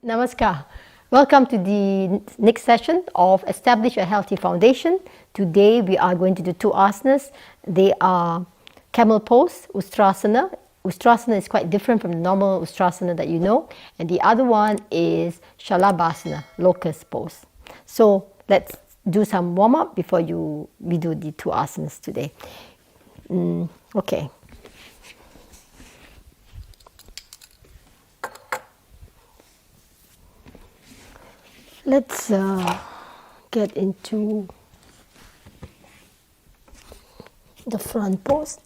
Namaskar. Welcome to the next session of Establish a Healthy Foundation. Today we are going to do two asanas. They are camel pose, Ustrasana. Ustrasana is quite different from the normal Ustrasana that you know. And the other one is Shalabhasana, locust pose. So let's do some warm-up before we do the two asanas today. Okay. Let's get into the front pose.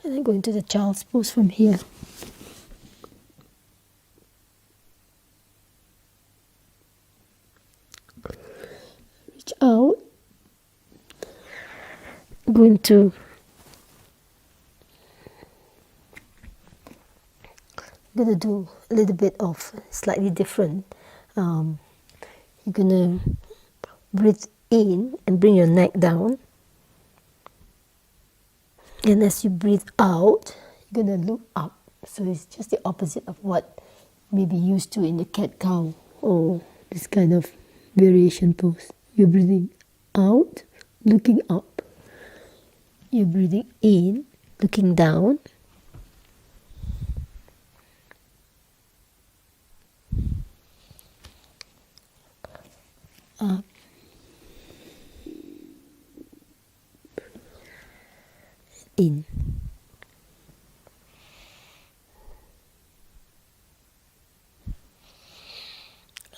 And then go into the child's pose from here. Reach out. Going to do a little bit of slightly different. You're gonna breathe in and bring your neck down, and as you breathe out, you're gonna look up. So it's just the opposite of what you may be used to in the cat-cow or this kind of variation pose. You're breathing out, looking up. You're breathing in, looking down. Up. In.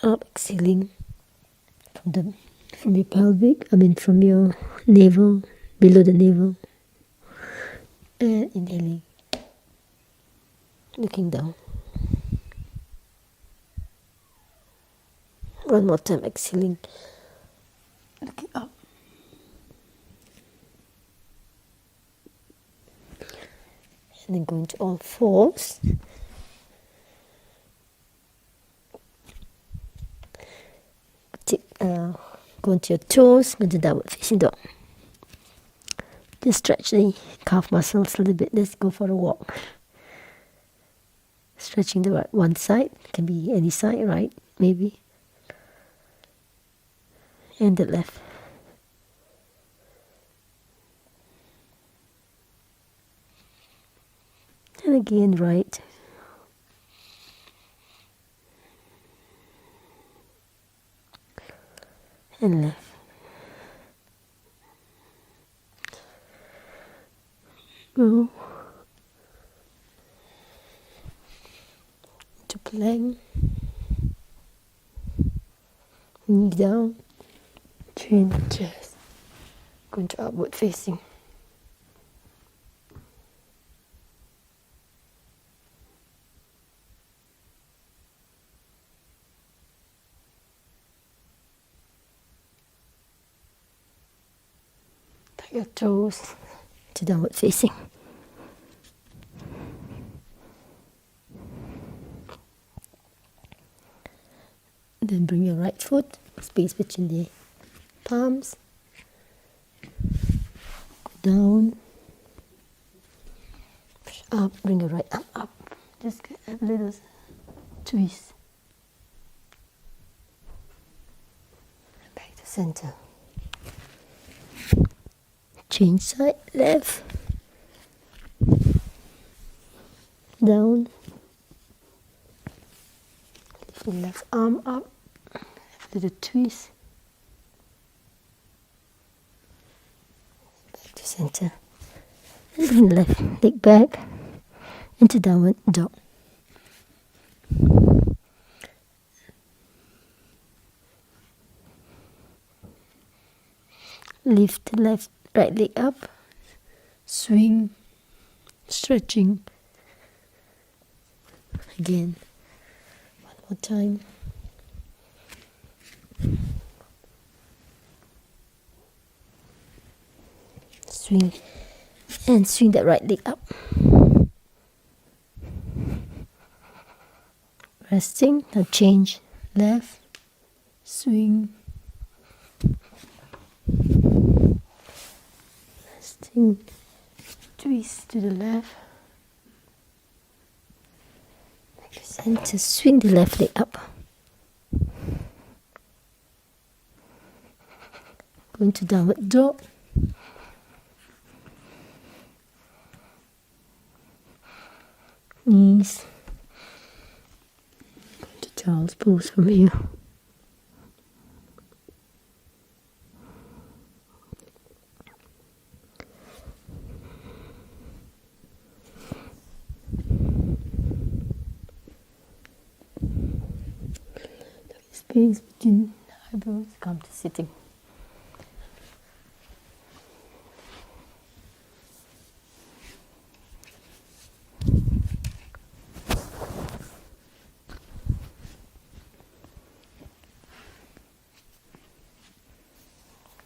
Up, exhaling from your pelvic, from your navel, below the navel, and inhaling, looking down. One more time, exhaling, looking up. And then going to all fours. Go into your toes, go to downward facing dog. Just stretch the calf muscles a little bit. Let's go for a walk. Stretching the right one side, can be any side, right? Maybe. And the left. And again, right. And left. Go to plank, knee down, chin, chest, going to upward facing. Tuck your toes to downward facing. Then bring your right foot, space between the palms, go down, push up, bring your right arm up, just get a little twist, back to center, change side, left, down, lift your left arm up, little twist, back to center, and bring the left leg back into downward dog. Lift the right leg up, swing, stretching. Again, one more time. Swing and swing that right leg up. Resting, now change left, swing, Resting. Twist to the left. Back to center. Swing the left leg up. Go into downward dog. Knees. Go into child's pose from here. Space between eyebrows, come to sitting.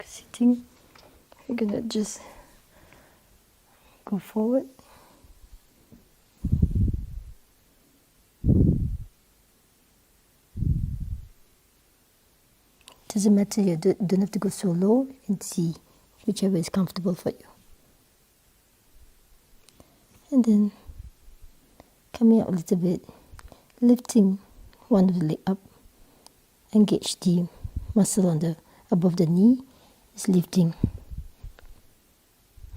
Sitting, you're gonna just go forward. Doesn't matter, you don't have to go so low, you can see whichever is comfortable for you. And then coming up a little bit, lifting one of the leg up, engage the muscle on the above the knee, is lifting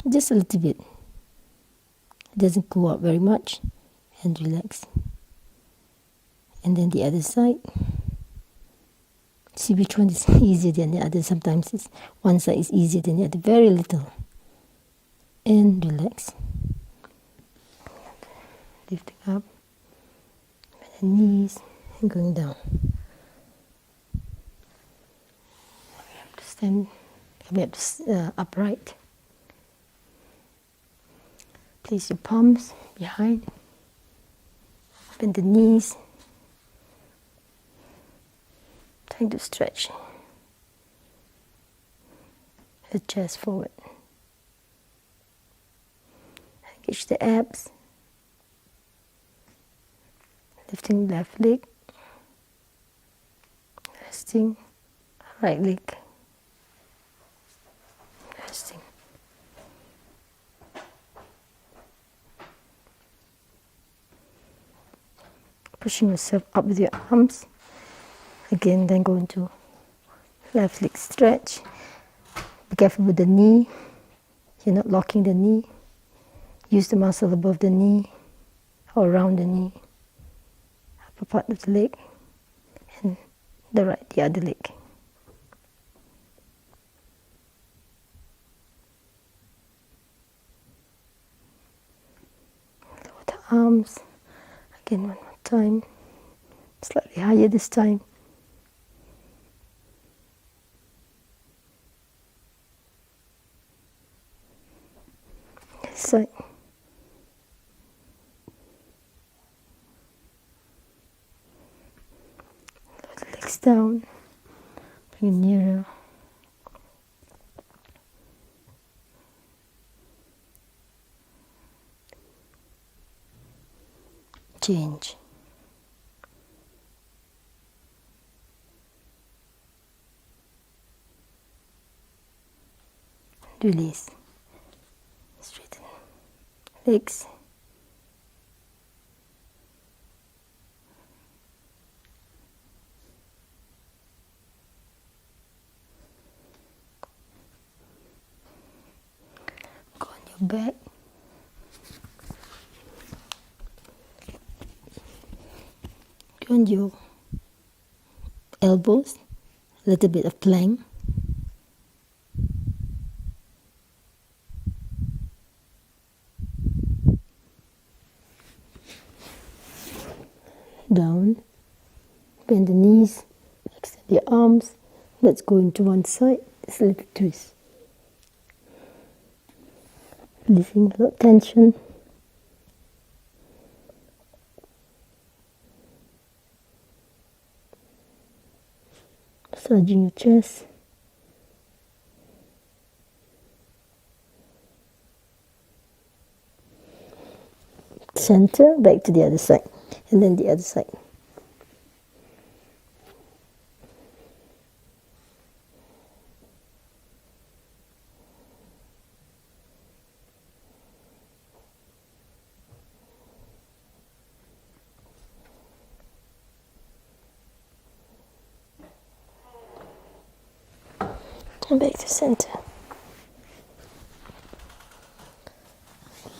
just a little bit. It doesn't go up very much, and relax. And then the other side. See which one is easier than the other. Sometimes one side is easier than the other, very little. And relax. Lifting up, with the knees, and going down. We have to stand, we have to upright. Place your palms behind. Bend the knees. Trying to stretch the chest forward. Engage the abs. Lifting left leg. Resting right leg. Resting. Pushing yourself up with your arms. Again, then go into left leg stretch. Be careful with the knee. You're not locking the knee. Use the muscle above the knee or around the knee. Upper part of the leg and the other leg. Lower the arms. Again, one more time. Slightly higher this time. Side. Lower the legs down. Bring it nearer. Change. Release. Straighten legs. Go on your back. Go on your elbows. A little bit of plank. Down, bend the knees, extend your arms. Let's go into one side. Just a little twist. Releasing a lot of tension. Massaging your chest. Center, back to the other side. And then the other side. And back to center.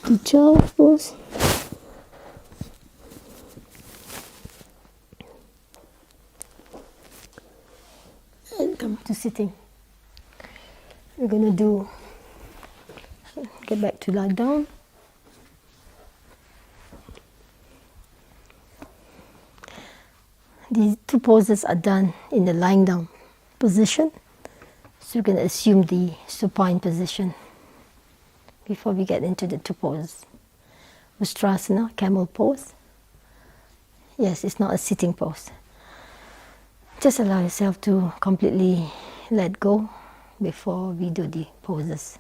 The jaw pose. And come to sitting. We're gonna do, get back to lie down. These two poses are done in the lying down position. So we're going to assume the supine position before we get into the two poses. Ustrasana, camel pose. Yes, it's not a sitting pose. Just allow yourself to completely let go before we do the poses.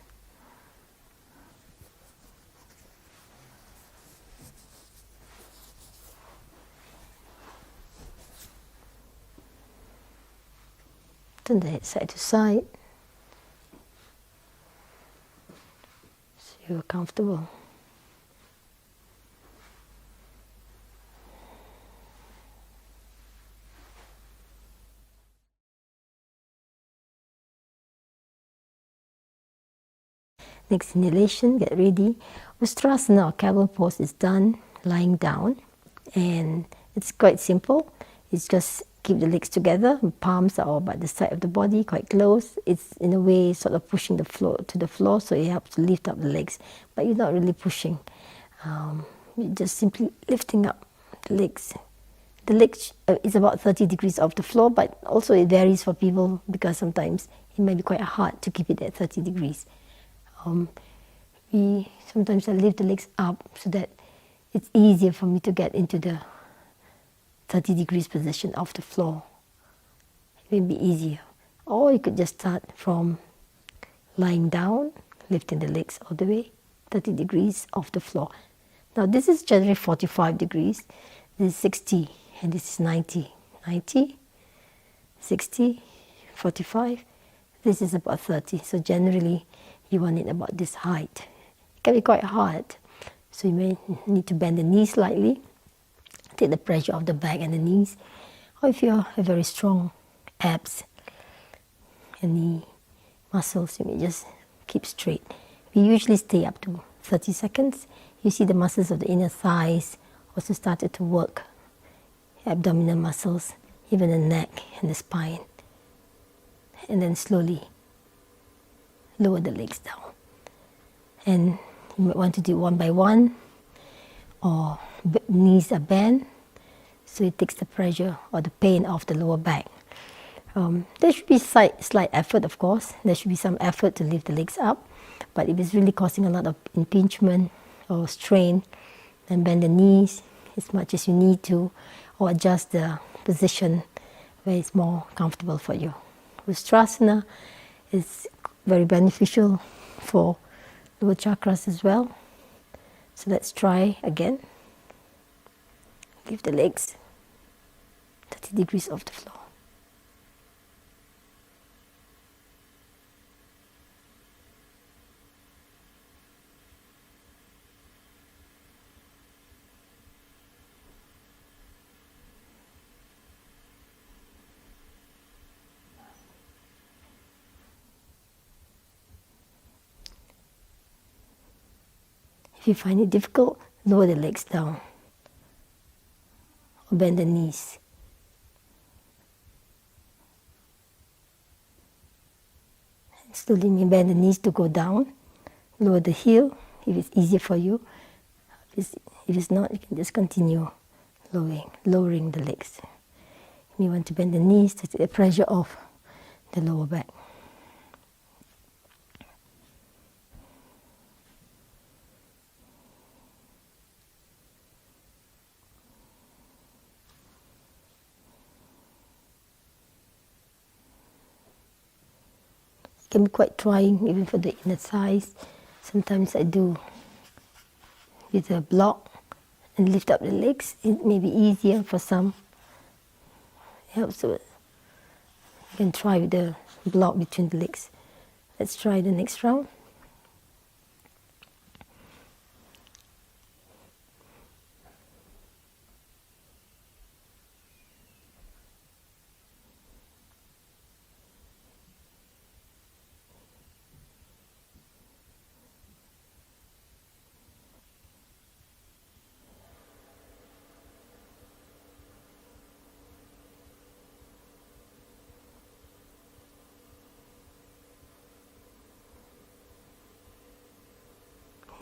Turn the head side to side. So you're comfortable. Next inhalation, get ready. Ustrasana or camel pose is done lying down, and it's quite simple. It's just keep the legs together, palms are all by the side of the body, quite close. It's in a way sort of pushing the floor to the floor, so it helps to lift up the legs, but you're not really pushing. You're just simply lifting up the legs. The legs is about 30 degrees off the floor, but also it varies for people because sometimes it may be quite hard to keep it at 30 degrees. Sometimes I lift the legs up so that it's easier for me to get into the 30 degrees position off the floor. It may be easier. Or you could just start from lying down, lifting the legs all the way, 30 degrees off the floor. Now this is generally 45 degrees, this is 60, and this is 90. 90, 60, 45, this is about 30. So generally you want it about this height. It can be quite hard, so you may need to bend the knees slightly, take the pressure off the back and the knees. Or if you have very strong abs and knee muscles, you may just keep straight. We usually stay up to 30 seconds. You see the muscles of the inner thighs also started to work, abdominal muscles, even the neck and the spine. And then slowly lower the legs down. And you might want to do one by one, or knees are bent, so it takes the pressure or the pain off the lower back. There should be slight effort, of course. There should be some effort to lift the legs up, but if it's really causing a lot of impingement or strain, then bend the knees as much as you need to, or adjust the position where it's more comfortable for you. Ustrasana is very beneficial for lower chakras as well. So let's try again. Lift the legs 30 degrees off the floor. If you find it difficult, lower the legs down or bend the knees. And slowly bend the knees to go down. Lower the heel if it's easier for you. If it's not, you can just continue lowering the legs. You want to bend the knees to take the pressure off the lower back. It can be quite trying even for the inner thighs. Sometimes I do with a block and lift up the legs. It may be easier for some. It helps with. You can try with the block between the legs. Let's try the next round.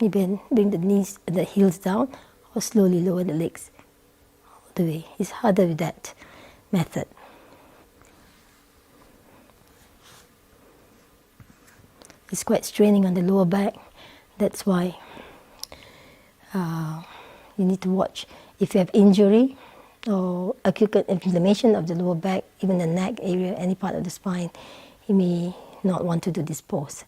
You bring the knees and the heels down, or slowly lower the legs all the way. It's harder with that method. It's quite straining on the lower back. That's why you need to watch. If you have injury or acute inflammation of the lower back, even the neck area, any part of the spine, you may not want to do this pose.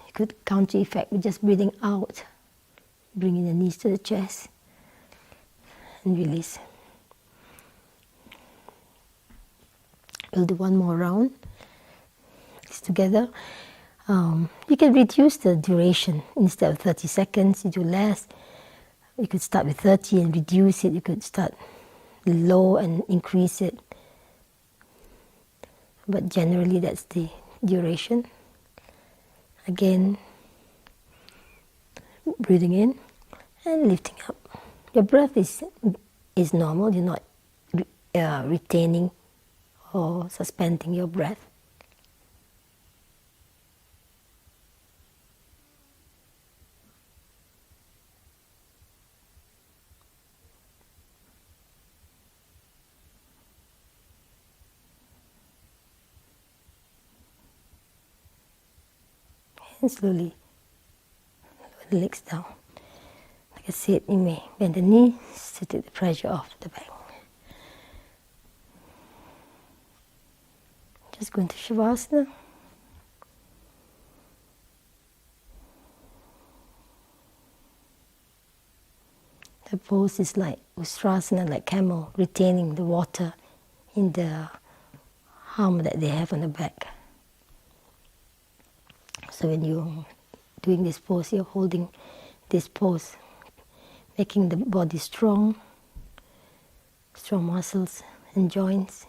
You could counter effect with just breathing out, bringing the knees to the chest, and release. We'll do one more round. It's together. You can reduce the duration. Instead of 30 seconds, you do less. You could start with 30 and reduce it. You could start low and increase it. But generally, that's the duration. Again, breathing in and lifting up. Your breath is normal. You're not retaining or suspending your breath. And slowly lower the legs down. Like I said, you may bend the knees to take the pressure off the back. Just go into Shavasana. The pose is like Ustrasana, like camel, retaining the water in the arm that they have on the back. So when you're doing this pose, you're holding this pose, making the body strong muscles and joints,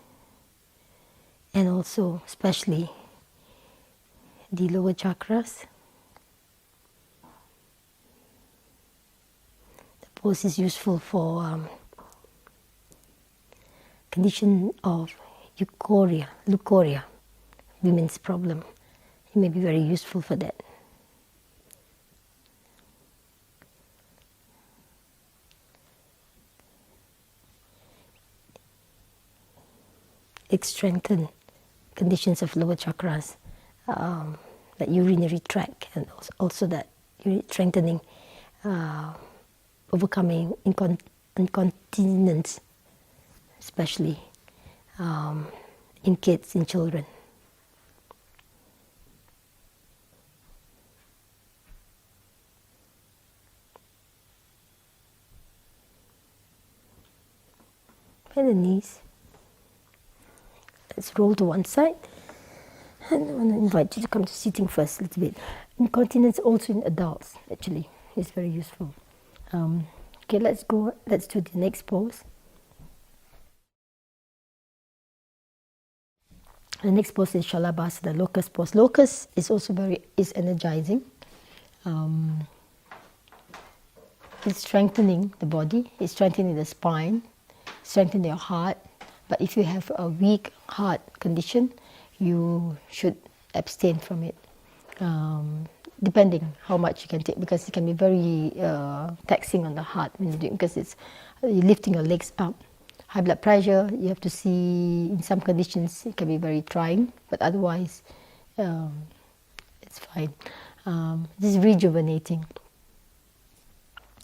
and also especially the lower chakras. The pose is useful for condition of leukorrhea, women's problem. It may be very useful for that. It strengthens conditions of lower chakras, like urinary tract, and also that strengthening, overcoming incontinence, especially in kids, in children. And the knees. Let's roll to one side. And I want to invite you to come to sitting first a little bit. Incontinence also in adults, actually, is very useful. Okay, let's do the next pose. The next pose is Shalabhasana, locust pose. Locust is also is energizing. It's strengthening the body, it's strengthening the spine, strengthening your heart. But if you have a weak heart condition, you should abstain from it, depending how much you can take, because it can be very taxing on the heart when you do it, because you're lifting your legs up. High blood pressure, you have to see, in some conditions it can be very trying, but otherwise it's fine. This is rejuvenating.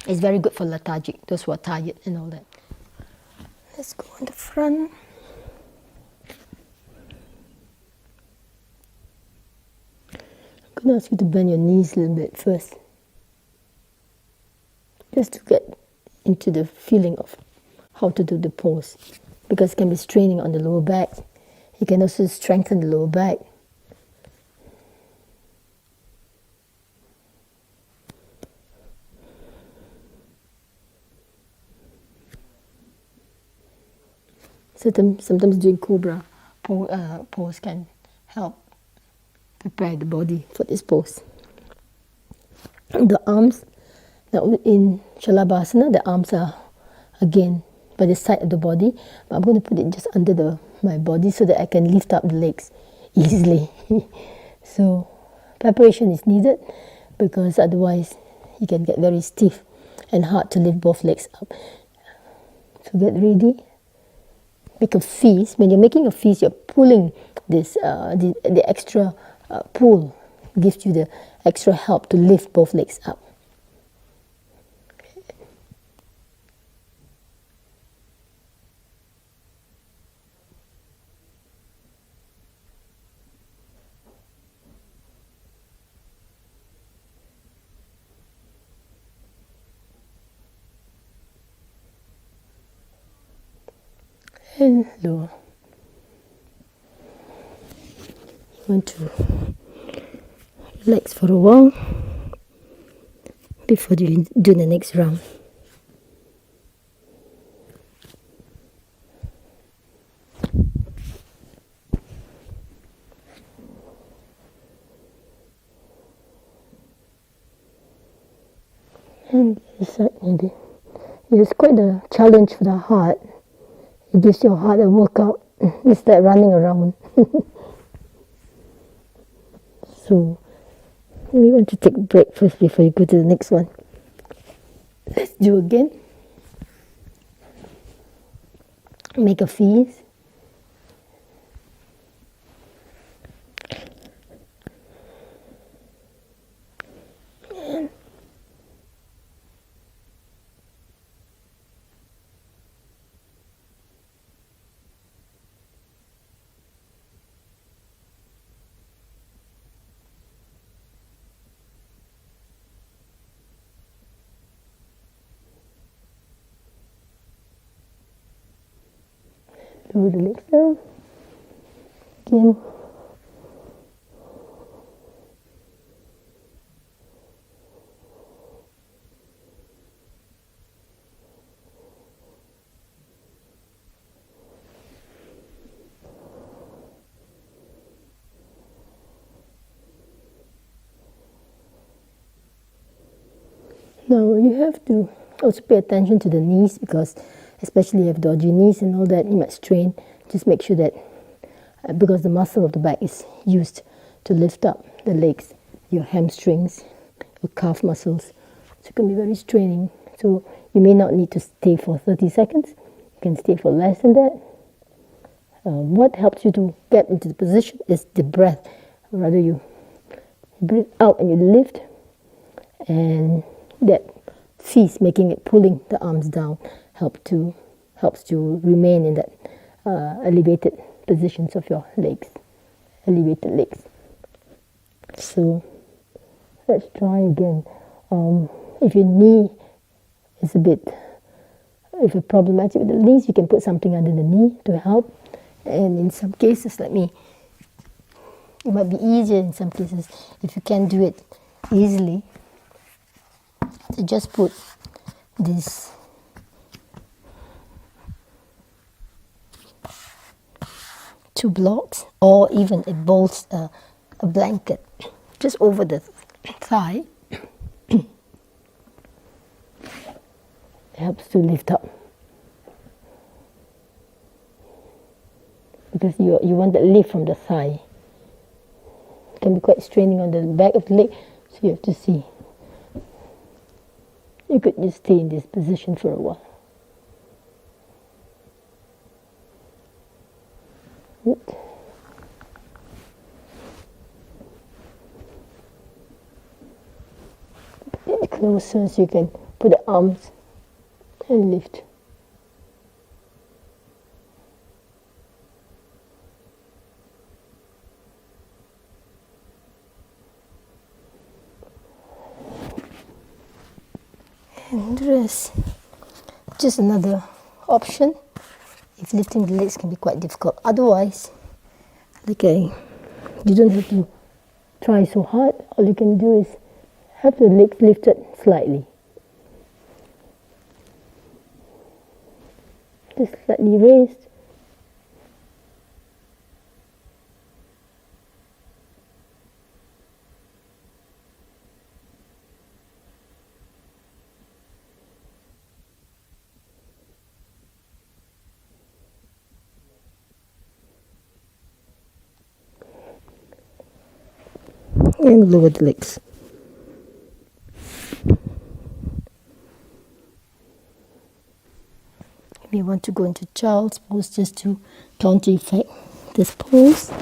It's very good for lethargic, those who are tired and all that. Let's go on the front. I'm going to ask you to bend your knees a little bit first, just to get into the feeling of how to do the pose, because it can be straining on the lower back. You can also strengthen the lower back. Sometimes doing cobra pose can help prepare the body for this pose. The arms, now in Shalabhasana, the arms are again by the side of the body, but I'm going to put it just under my body so that I can lift up the legs easily. So preparation is needed, because otherwise you can get very stiff and hard to lift both legs up. So get ready. Make a fist. When you're making a fist, you're pulling this the extra pull gives you the extra help to lift both legs up. And lower. You want to relax for a while before you do the next round. And this side maybe. It is quite a challenge for the heart. It gives your heart a workout. It's like running around. So you want to take a break first before you go to the next one. Let's do again. Make a fist. Lower the legs down. Again. Now you have to also pay attention to the knees, because especially if you have dodgy knees and all that, you might strain. Just make sure that because the muscle of the back is used to lift up the legs, your hamstrings, your calf muscles, so it can be very straining. So you may not need to stay for 30 seconds. You can stay for less than that. What helps you to get into the position is the breath. Rather, you breathe out and you lift, and that fist, making it pulling the arms down, helps to remain in that elevated positions of your legs, elevated legs. So let's try again. If your knee is if you're problematic with the knees, you can put something under the knee to help. And in some cases, like me, it might be easier in some cases if you can do it easily. So just put this two blocks, or even a blanket just over the thigh. It helps to lift up, because you want that lift from the thigh. It can be quite straining on the back of the leg, so you have to see. You could just stay in this position for a while. Good. Get closer so you can put the arms and lift. And rest. Just another option if lifting the legs can be quite difficult. Otherwise, you don't have to try so hard. All you can do is have the legs lifted slightly. Just slightly raised. And lower the legs. may want to go into child's pose just to counter effect this pose.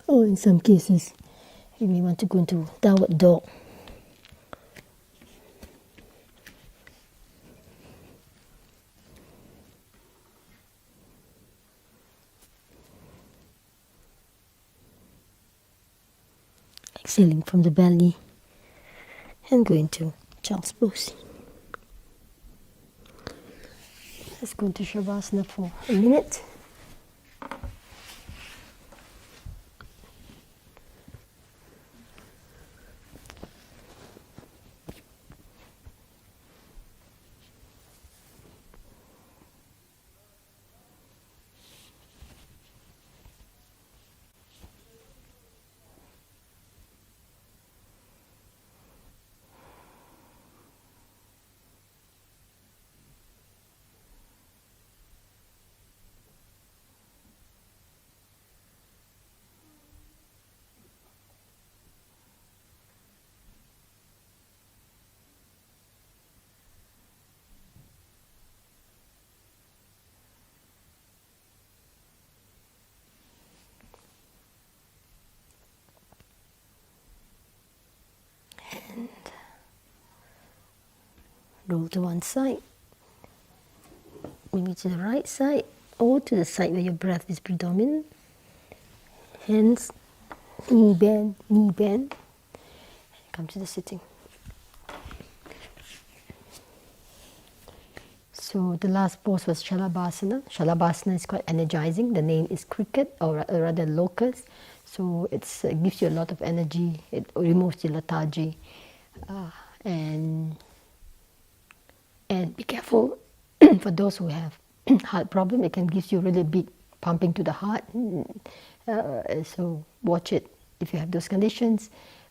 Or in some cases, you may want to go into downward dog. Exhaling from the belly and go into child's pose. Let's go into Shavasana for a minute. Roll to one side, maybe to the right side or to the side where your breath is predominant. Hands, knee bend. Come to the sitting. So the last pose was Shalabhasana. Shalabhasana is quite energizing. The name is cricket, or rather locust. So it gives you a lot of energy. It removes the lethargy. And be careful for those who have heart problem. It can give you really big pumping to the heart. So watch it if you have those conditions.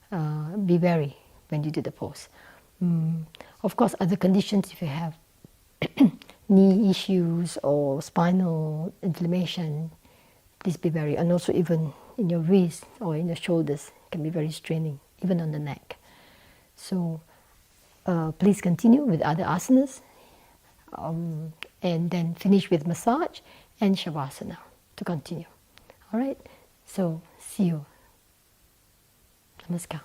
Be wary when you do the pose. Of course, other conditions, if you have knee issues or spinal inflammation, please be wary. And also even in your wrists or in your shoulders, it can be very straining, even on the neck. So please continue with other asanas, and then finish with massage and Shavasana to continue. All right, so see you. Namaskar.